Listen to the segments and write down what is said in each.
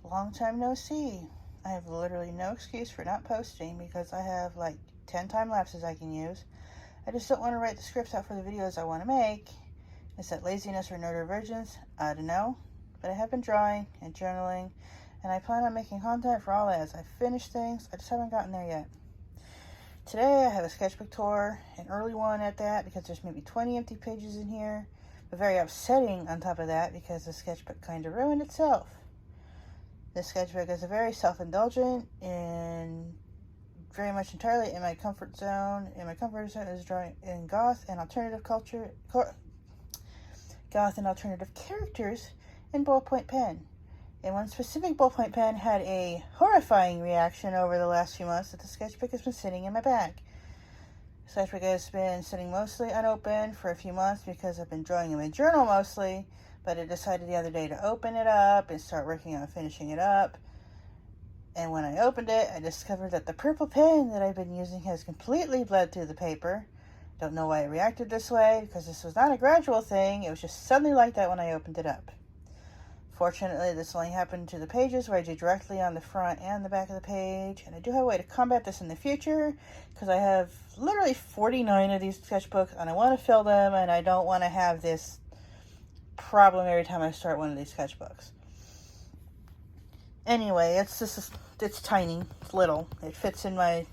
Long time no see. I have literally no excuse for not posting because I have like 10 time lapses I can use. I just don't want to write the scripts out for the videos I want to make. Is that laziness or neurodivergence? I don't know. But I have been drawing and journaling, and I plan on making content for all that as I finish things. I just haven't gotten there yet. Today I have a sketchbook tour, an early one at that, because there's maybe 20 empty pages in here. But very upsetting on top of that because the sketchbook kind of ruined itself. This sketchbook is a very self-indulgent and very much entirely in my comfort zone. And my comfort zone is drawing in goth and alternative characters in ballpoint pen. And one specific ballpoint pen had a horrifying reaction over the last few months that the sketchbook has been sitting in my bag. The sketchbook has been sitting mostly unopened for a few months because I've been drawing in my journal mostly, but I decided the other day to open it up and start working on finishing it up. And when I opened it, I discovered that the purple pen that I've been using has completely bled through the paper. Don't know why it reacted this way, because this was not a gradual thing. It was just suddenly like that when I opened it up. Fortunately, this only happened to the pages where I drew directly on the front and the back of the page. And I do have a way to combat this in the future, because I have literally 49 of these sketchbooks, and I want to fill them, and I don't want to have this problem every time I start one of these sketchbooks. Anyway, it's tiny, it's little. It fits in my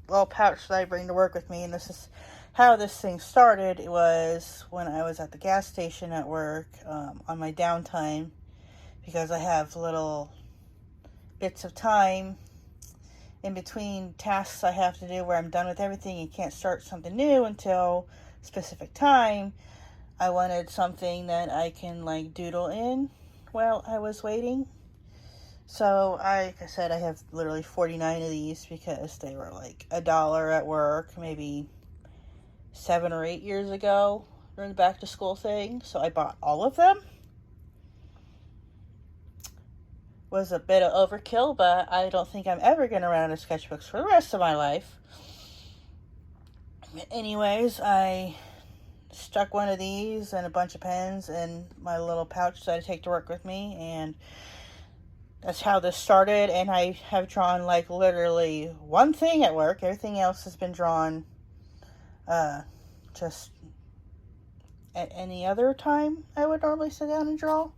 little pouch that I bring to work with me, and this is how this thing started. It was when I was at the gas station at work on my downtime, because I have little bits of time in between tasks I have to do where I'm done with everything and can't start something new until a specific time. I wanted something that I can like doodle in while I was waiting. So like I said, I have literally 49 of these because they were like $1 at work maybe 7 or 8 years ago during the back to school thing. So I bought all of them. Was a bit of overkill, but I don't think I'm ever going to run out of sketchbooks for the rest of my life. Anyways, I stuck one of these and a bunch of pens in my little pouch that I take to work with me, and that's how this started. And I have drawn like literally one thing at work. Everything else has been drawn just at any other time I would normally sit down and draw.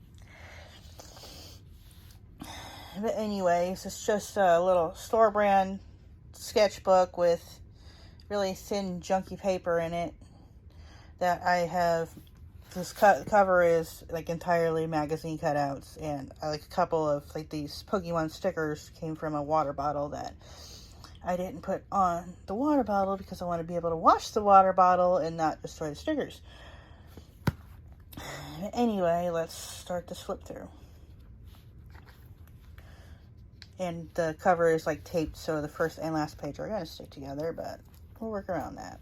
But anyways, it's just a little store brand sketchbook with really thin junky paper in it that I have. This cover is like entirely magazine cutouts, and I like a couple of like these Pokemon stickers came from a water bottle that I didn't put on the water bottle because I want to be able to wash the water bottle and not destroy the stickers. Anyway, let's start this flip through. And the cover is like taped, so the first and last page are going to stick together, but we'll work around that.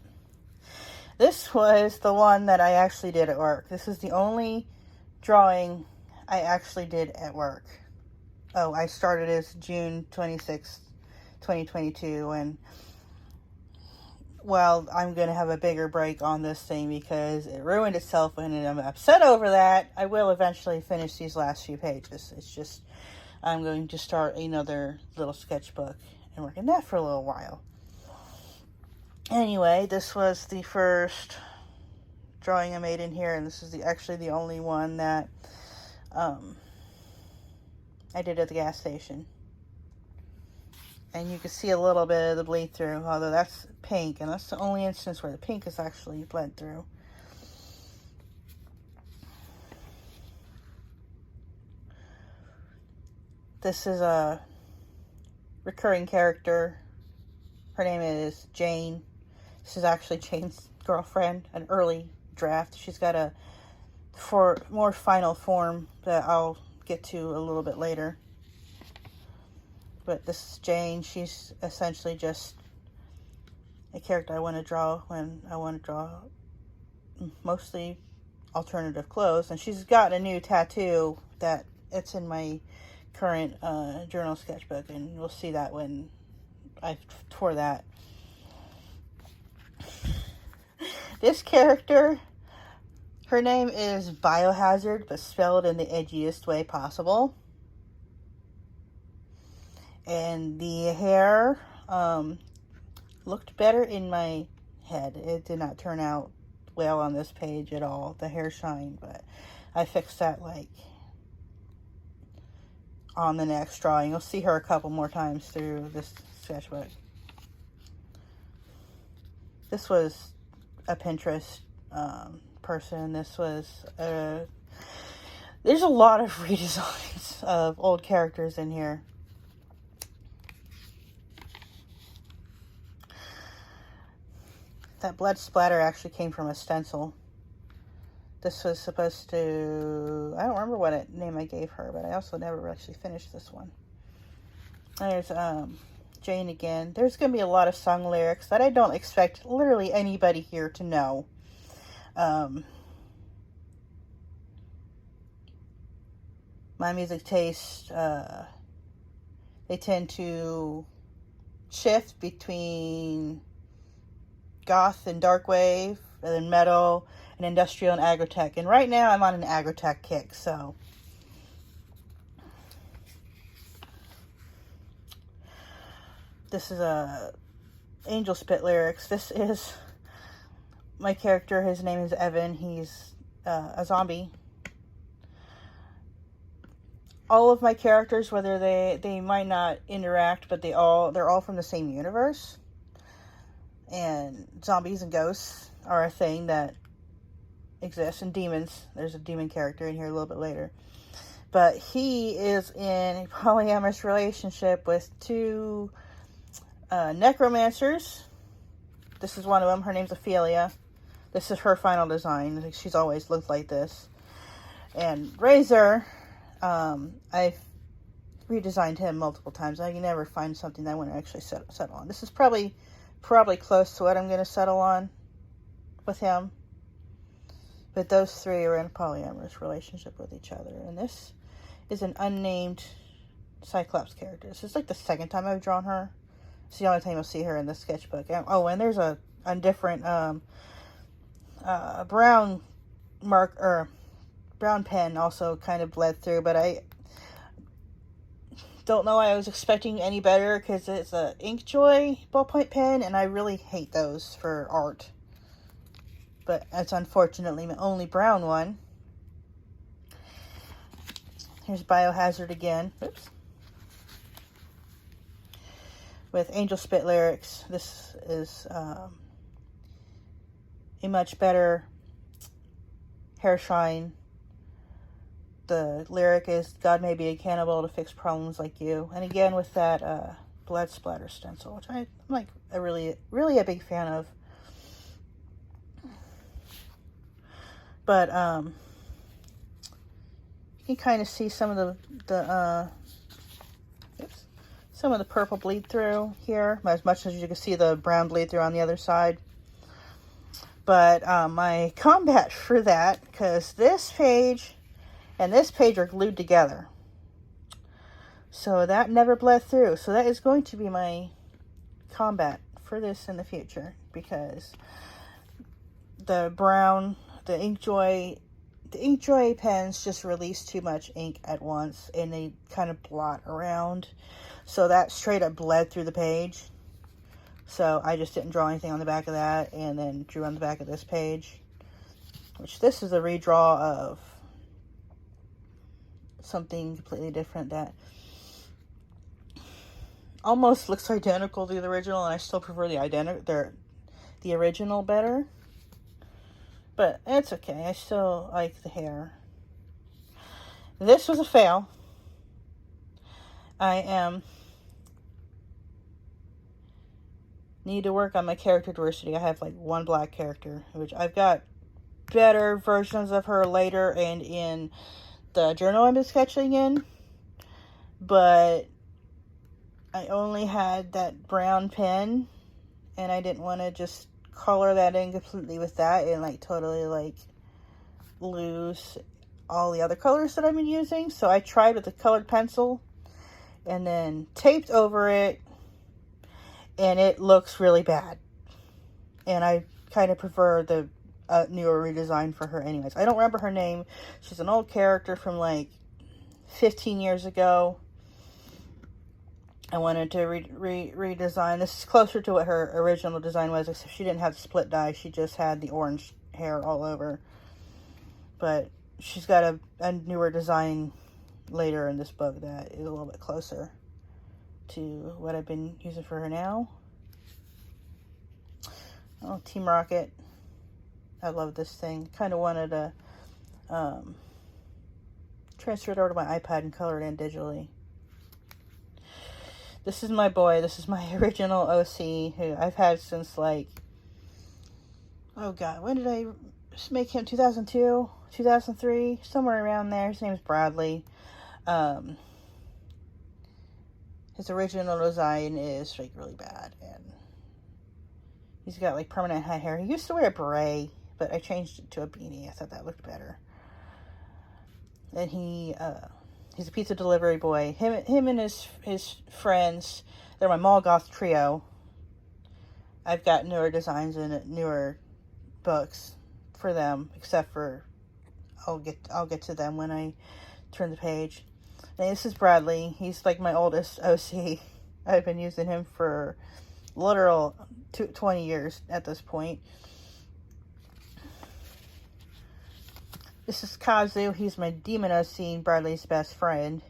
This was the one that I actually did at work. This is the only drawing I actually did at work. Oh, I started as June 26th, 2022, and well, I'm going to have a bigger break on this thing because it ruined itself, and I'm upset over that. I will eventually finish these last few pages. It's just I'm going to start another little sketchbook and work on that for a little while. Anyway, this was the first drawing I made in here, and this is actually the only one that I did at the gas station. And you can see a little bit of the bleed through, although that's pink, and that's the only instance where the pink is actually bled through. This is a recurring character. Her name is Jane. This is actually Jane's girlfriend, an early draft. She's got a more final form that I'll get to a little bit later. But this is Jane. She's essentially just a character I want to draw when I want to draw mostly alternative clothes. And she's got a new tattoo that it's in my current journal sketchbook, and you'll see that when I tore that. This character, her name is Biohazard, but spelled in the edgiest way possible. And the hair looked better in my head. It did not turn out well on this page at all, the hair shine, but I fixed that like on the next drawing. You'll see her a couple more times through this sketchbook. This was a Pinterest person. This was there's a lot of redesigns of old characters in here. That blood splatter actually came from a stencil. This was supposed to, I don't remember what name I gave her, but I also never actually finished this one. There's Jane again. There's going to be a lot of song lyrics that I don't expect literally anybody here to know. My music taste, they tend to shift between goth and dark wave, and then metal, and industrial and agritech. And right now I'm on an agritech kick, so. This is a Angel Spit lyrics. This is my character. His name is Evan. He's a zombie. All of my characters, whether they might not interact, but they're all from the same universe. And zombies and ghosts are a thing that exists, and demons. There's a demon character in here a little bit later. But he is in a polyamorous relationship with two necromancers. This is one of them. Her name's Ophelia. This is her final design. She's always looked like this. And Razor, I've redesigned him multiple times. I can never find something that I want to actually settle on. This is probably close to what I'm going to settle on with him. But those three are in a polyamorous relationship with each other. And this is an unnamed Cyclops character. This is like the second time I've drawn her. It's the only time you'll see her in the sketchbook. Oh, and there's a different brown brown pen also kind of bled through, but I don't know I was expecting any better because it's a Inkjoy ballpoint pen, and I really hate those for art. But it's unfortunately my only brown one. Here's Biohazard again. Oops. With Angel Spit lyrics. This is a much better hair shine. The lyric is, God may be a cannibal to fix problems like you. And again with that blood splatter stencil, which I'm like really a big fan of. But you can kind of see some of some of the purple bleed through here, as much as you can see the brown bleed through on the other side. But my combat for that, because this page and this page are glued together, so that never bled through. So that is going to be my combat for this in the future, because the Inkjoy pens just release too much ink at once, and they kind of blot around. So that straight up bled through the page. So I just didn't draw anything on the back of that, and then drew on the back of this page. Which this is a redraw of something completely different that almost looks identical to the original, and I still prefer the original better. But it's okay. I still like the hair. This was a fail. I need to work on my character diversity. I have like one black character, which I've got better versions of her later and in the journal I've been sketching in. But I only had that brown pen, and I didn't want to just color that in completely with that and like totally like lose all the other colors that I've been using. So I tried with a colored pencil and then taped over it, and it looks really bad. And I kind of prefer the newer redesign for her anyways. I don't remember her name. She's an old character from like 15 years ago. I wanted to redesign. This is closer to what her original design was, except she didn't have the split dye. She just had the orange hair all over. But she's got a newer design later in this book that is a little bit closer to what I've been using for her now. Oh, Team Rocket. I love this thing. Kind of wanted to transfer it over to my iPad and color it in digitally. This is my boy. This is my original OC, who I've had since, like, oh god, when did I make him? 2002? 2003? Somewhere around there. His name is Bradley. His original design is, like, really bad, and he's got, like, permanent high hair. He used to wear a beret, but I changed it to a beanie. I thought that looked better. And he's a pizza delivery boy. Him and his friends, they're my mall goth trio. I've got newer designs and newer books for them, except for I'll get to them when I turn the page. And this is Bradley. He's like my oldest OC. I've been using him for literal 20 years at this point. This is Kazu. He's my demon OC, Bradley's best friend.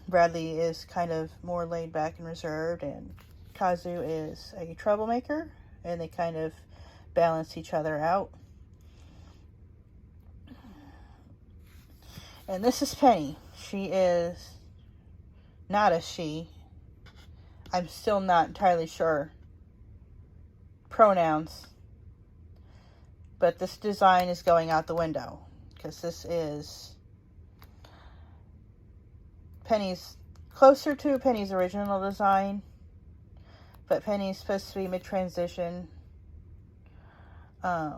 Bradley is kind of more laid back and reserved, and Kazu is a troublemaker, and they kind of balance each other out. And this is Penny. She is not a she. I'm still not entirely sure. Pronouns. But this design is going out the window, because this is Penny's, closer to Penny's original design, but Penny's supposed to be mid-transition. I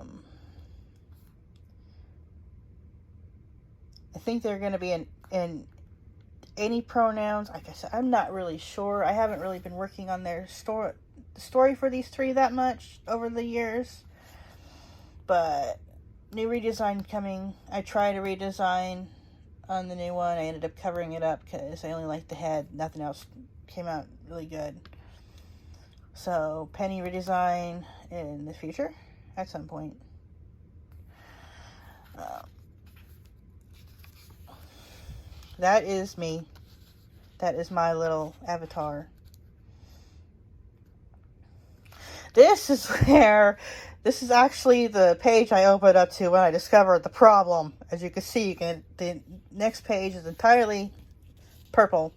think they're going to be in any pronouns. Like I said, I'm not really sure. I haven't really been working on their story for these three that much over the years. But new redesign coming. I tried a redesign on the new one. I ended up covering it up because I only liked the head. Nothing else came out really good. So Penny redesign in the future at some point. That is me. That is my little avatar. This is actually the page I opened up to when I discovered the problem. As you can see, the next page is entirely purple,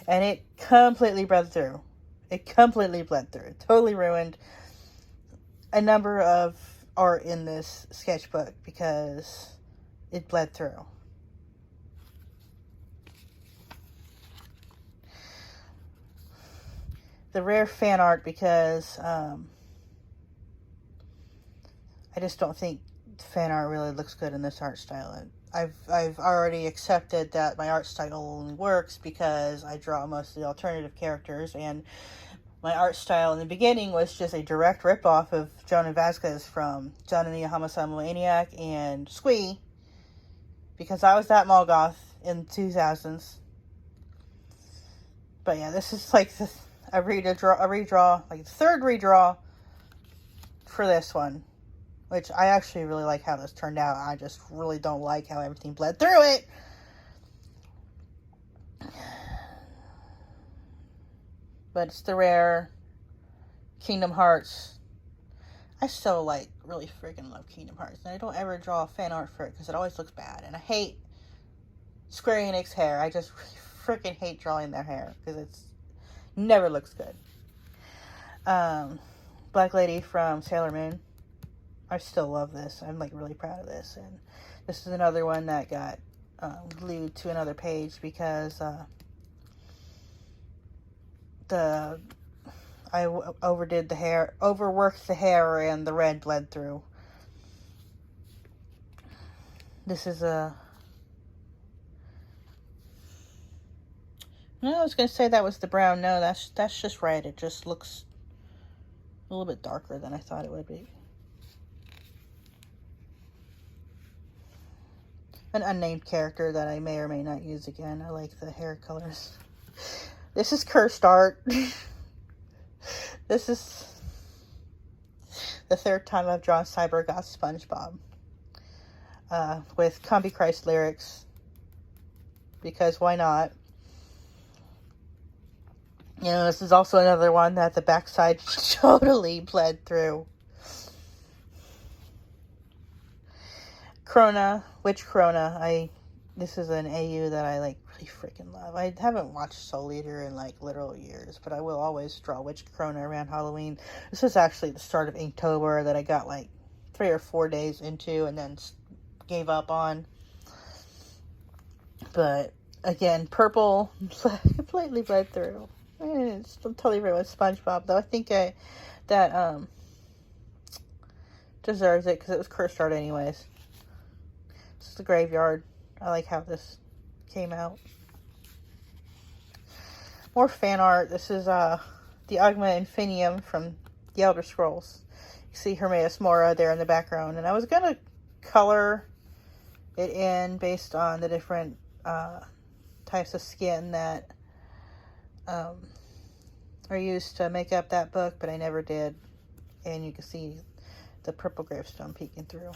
and it completely bled through. It totally ruined a number of art in this sketchbook because it bled through. The rare fan art, because I just don't think fan art really looks good in this art style. And I've already accepted that my art style only works because I draw most of the alternative characters, and my art style in the beginning was just a direct rip-off of Jonah Vasquez from John and the Homicide Maniac and Squee, because I was that mall goth in the 2000s. But yeah, this is like a redraw, like the third redraw for this one, which I actually really like how this turned out. I just really don't like how everything bled through it. But it's the rare Kingdom Hearts. I still like really freaking love Kingdom Hearts, and I don't ever draw fan art for it because it always looks bad, and I hate Square Enix hair. I just freaking hate drawing their hair because it's never looks good. Black Lady from Sailor Moon. I still love this. I'm like really proud of this. And this is another one that got glued to another page because I overworked the hair, and the red bled through. This is no, I was going to say that was the brown. No, that's just red. It just looks a little bit darker than I thought it would be. An unnamed character that I may or may not use again. I like the hair colors. This is cursed art. This is the third time I've drawn Cybergoth SpongeBob. With Combi Christ lyrics. Because why not? You know, this is also another one that the backside totally bled through. Krona, Witch Krona. This is an AU that I like really freaking love. I haven't watched Soul Eater in like literal years, but I will always draw Witch Krona around Halloween. This was actually the start of Inktober that I got like 3 or 4 days into and then gave up on. But again, purple completely bled through. It's totally right with SpongeBob, though. I think that deserves it because it was cursed art anyways. This is the graveyard. I like how this came out. More fan art. This is the Agma Infinium from the Elder Scrolls. You see Hermaeus Mora there in the background. And I was going to color it in based on the different types of skin that are used to make up that book, but I never did. And you can see the purple gravestone peeking through.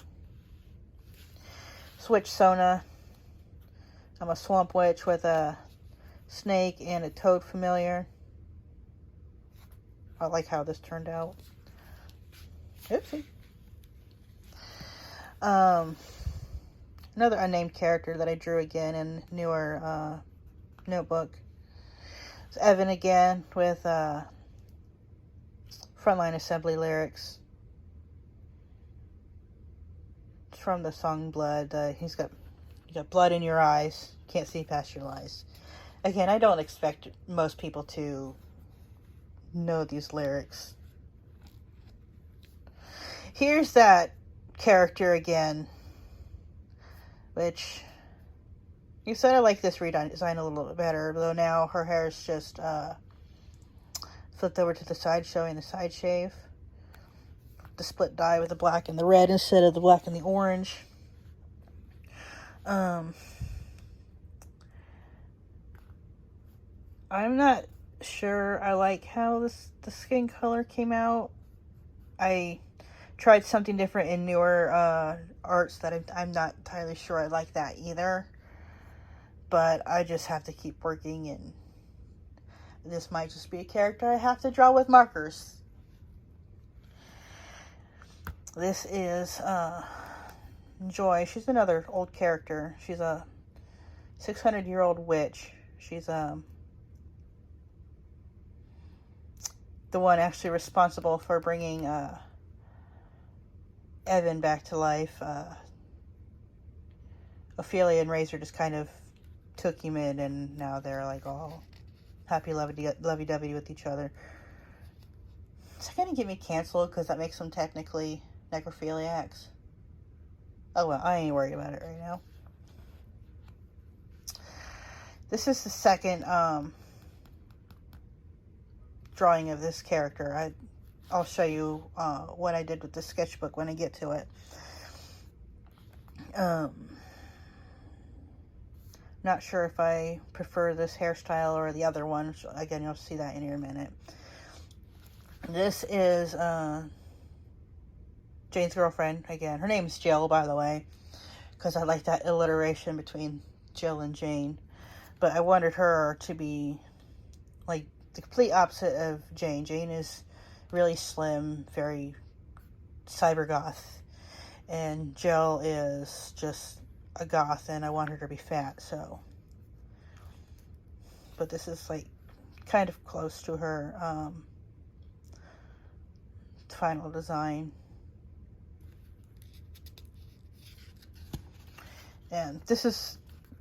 Switch Sona. I'm a swamp witch with a snake and a toad familiar. I like how this turned out. Oopsie. Another unnamed character that I drew again in newer notebook. It's Evan again with Frontline Assembly lyrics. It's from the song Blood. You got blood in your eyes. Can't see past your lies. Again, I don't expect most people to know these lyrics. Here's that character again, which you sort of like this redesign a little bit better, though now her hair is just flipped over to the side, showing the side shave. The split dye with the black and the red instead of the black and the orange. I'm not sure I like how the skin color came out. I tried something different in newer arts that I'm not entirely sure I like that either. But I just have to keep working, and this might just be a character I have to draw with markers. This is Joy. She's another old character. She's a 600-year-old witch. She's the one actually responsible for bringing Evan back to life. Ophelia and Razor just kind of took him in, and now they're like all happy lovey-dovey with each other. Is that going to get me canceled because that makes them technically necrophiliacs? Oh well, I ain't worried about it right now. This is the second drawing of this character. I'll show you what I did with the sketchbook when I get to it. Not sure if I prefer this hairstyle or the other one. Again, you'll see that in here in a minute. This is Jane's girlfriend. Again, her name is Jill, by the way, because I like that alliteration between Jill and Jane. But I wanted her to be like the complete opposite of Jane. Jane is really slim, very cybergoth, and Jill is just a goth, and I want her to be fat, so. But this is like kind of close to her final design. And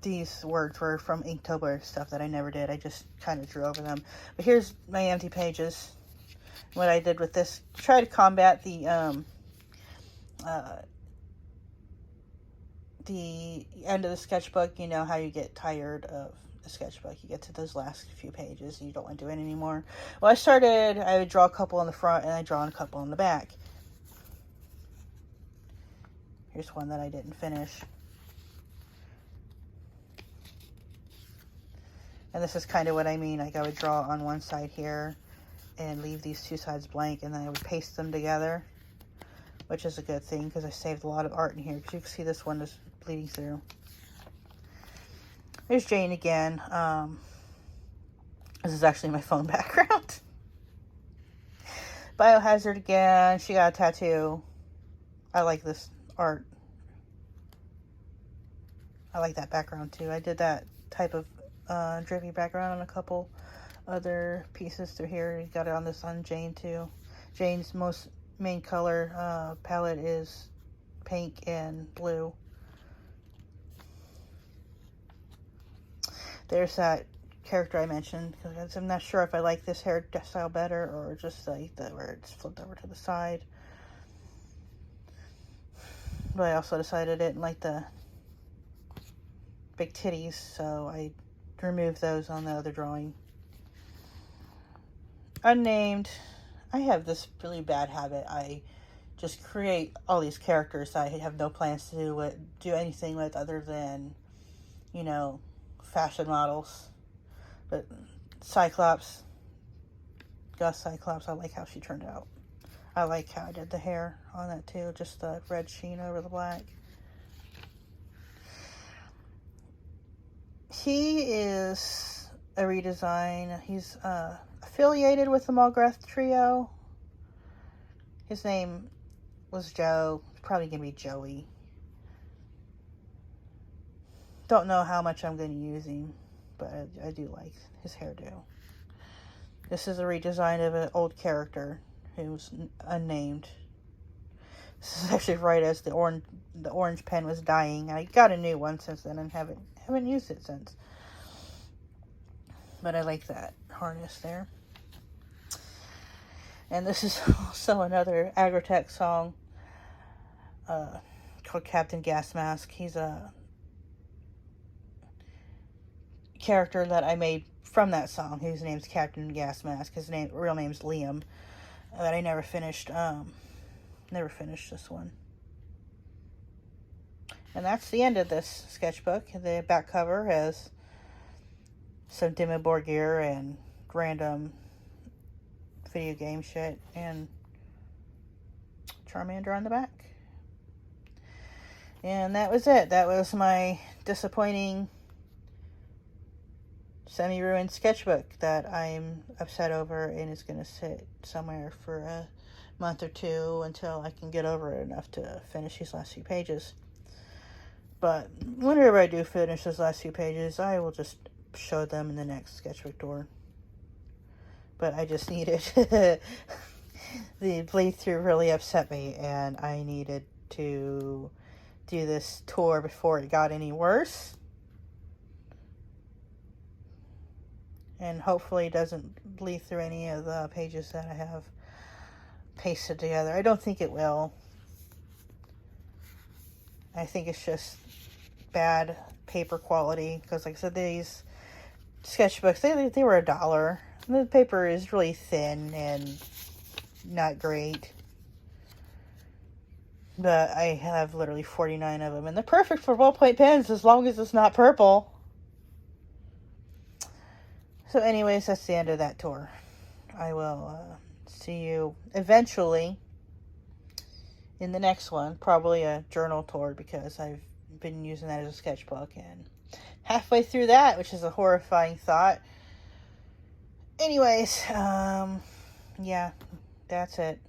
these words were from Inktober stuff that I never did. I just kind of drew over them. But here's my empty pages. What I did with this, try to combat the end of the sketchbook. You know how you get tired of the sketchbook. You get to those last few pages and you don't want to do it anymore. Well, I would draw a couple on the front and I draw a couple on the back. Here's one that I didn't finish. And this is kind of what I mean. Like, I would draw on one side here and leave these two sides blank, and then I would paste them together, which is a good thing because I saved a lot of art in here. Because you can see this one is bleeding through. There's Jane again. This is actually my phone background. Biohazard again. She got a tattoo. I like this art. I like that background too. I did that type of drippy background on a couple other pieces through here. You got it on this on Jane too. Jane's main color palette is pink and blue. There's that character I mentioned, because I'm not sure if I like this hairstyle better or just like where it's flipped over to the side. But I also decided I didn't like the big titties, so I removed those on the other drawing. Unnamed. I have this really bad habit. I just create all these characters I have no plans to do anything with other than, you know, fashion models. But Cyclops, Gus Cyclops, I like how she turned out. I like how I did the hair on that too, just the red sheen over the black. He is a redesign. He's affiliated with the Mulgrath Trio. His name was Joe. It's probably going to be Joey. Don't know how much I'm going to use him, but I do like his hairdo. This is a redesign of an old character who's unnamed. This is actually right as the orange pen was dying. I got a new one since then and haven't used it since. But I like that harness there. And this is also another Agrotech song called Captain Gas Mask. He's a character that I made from that song. His name's Captain Gas Mask. His real name's Liam. But I never finished this one. And that's the end of this sketchbook. The back cover has some Dimmu Borgir and random video game shit and Charmander on the back. And that was it. That was my disappointing semi-ruined sketchbook that I'm upset over, and it's going to sit somewhere for a month or two until I can get over it enough to finish these last few pages. But whenever I do finish those last few pages, I will just show them in the next sketchbook tour. But I just needed the bleed through really upset me, and I needed to do this tour before it got any worse. And hopefully it doesn't bleed through any of the pages that I have pasted together. I don't think it will. I think it's just bad paper quality. Because like I said, these sketchbooks, they were $1. The paper is really thin and not great. But I have literally 49 of them. And they're perfect for ballpoint pens as long as it's not purple. So anyways, that's the end of that tour. I will see you eventually in the next one. Probably a journal tour because I've been using that as a sketchbook. And halfway through that, which is a horrifying thought. Anyways, yeah, that's it.